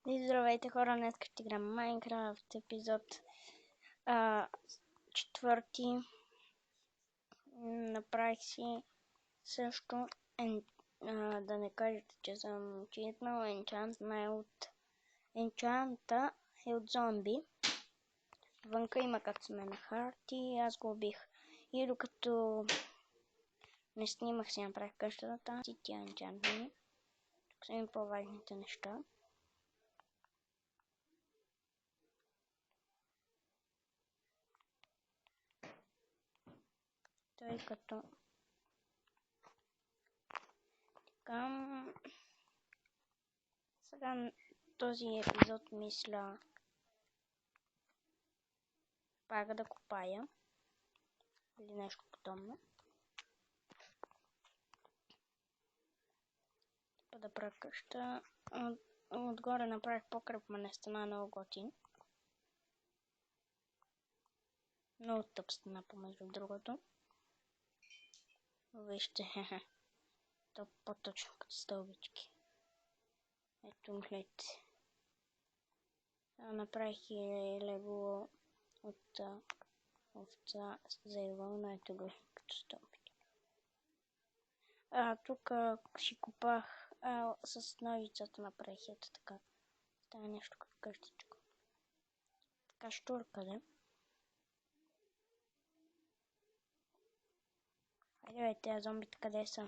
И здравейте хора, днес ще играем Майнкрафт епизод 4. Направих си също да не кажете, че съм читнал енчанта е от зомби. Вънка има кацумен харти, аз го убих. И докато не снимах си направих къщата, си тя енчантни. Тук са ми по-важните неща. Тъй като сега този епизод мисля пак да копая или нещо подобно. Да правя къща. Отгоре направих покрив, но не стана много готин. Много тъп стана помежду другото. Вижте, то по-точно като стълбички. Ето гледайте. Направих и легло от овца за вълна, ето го като стълбички. Тук си копах с ножицата направих ето така. Става нещо като къщичко. Така штурка, да? Хайде бе, тези зомбите къде са?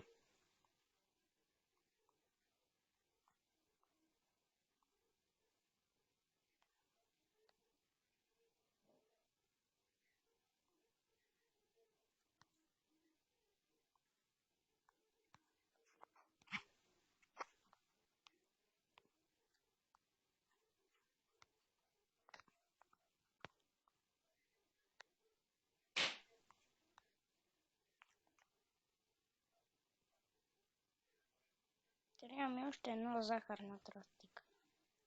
Трябва ми още едно захарна тръстика.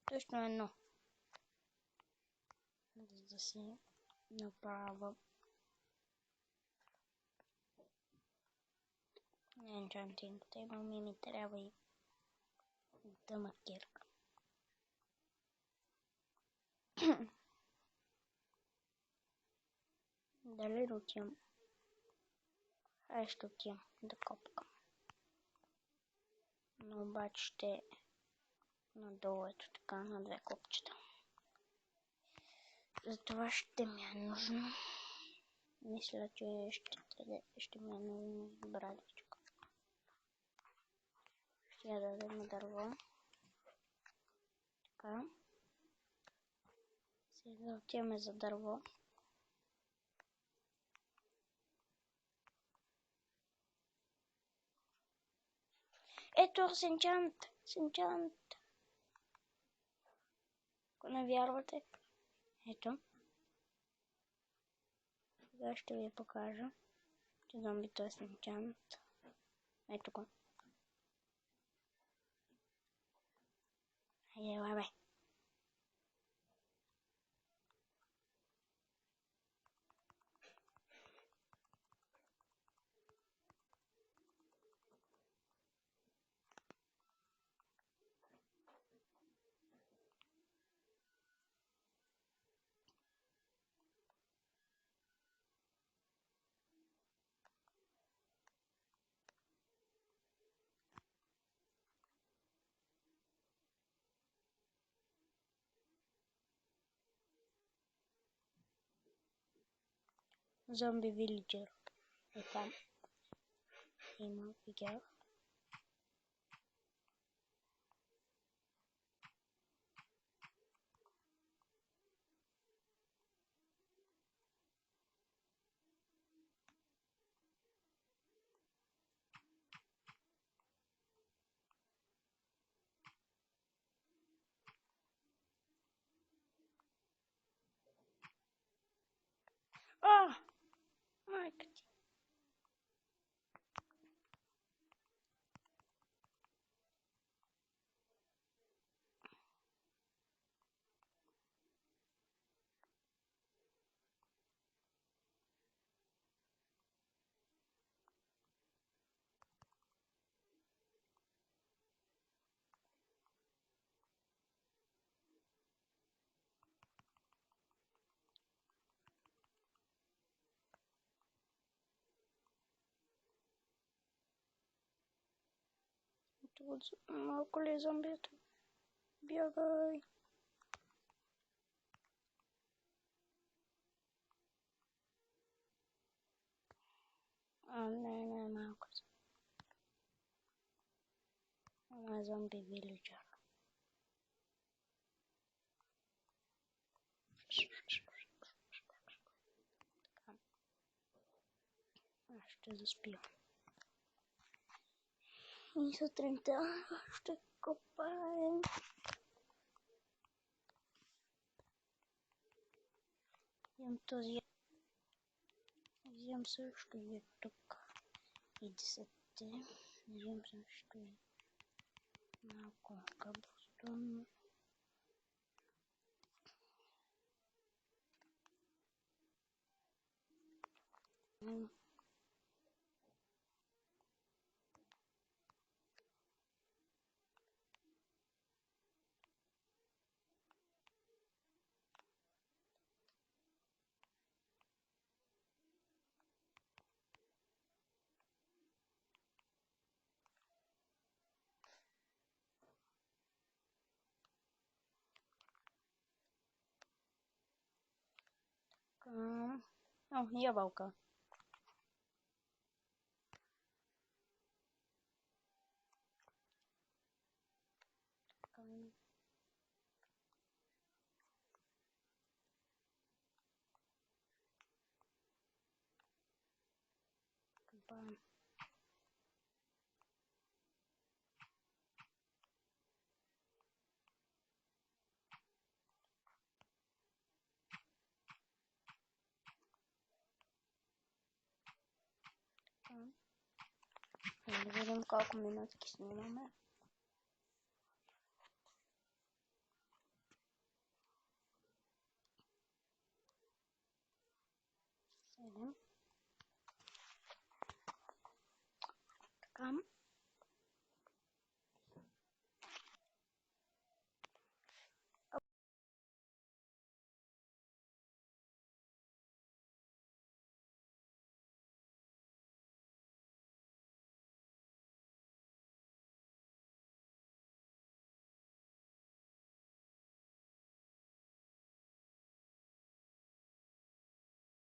Точно едно. За да си направя енчантинг тейбъл, ми трябва и дъма кирка. Дали да отивам? Ще отивам да копкам. Но обаче ще надолу ето така на две копчета. Затова ще ми е нужно. Мисля, че ще ми е нужно брадичка. Ще я дадем дърво. Така. Сега отиваме за дърво. Ето сенчант. Ако не вярвате. Ето. Сега ще ви покажа, че зомбито е сенчант. Ето го. Хайде, бабе. Зомби вилиджер е там. Има, видях. Майка ти. Вот малко ли зомбието? Бягай! Не, малко. Ама зомби вилиджър. Аз ще заспя. И сутринта ще копаем. Имам този. Взимам също и тук. И 10. Взимам също и малко кабустон. О, ябълка. Кабан. Да видим колко минутки снимаме.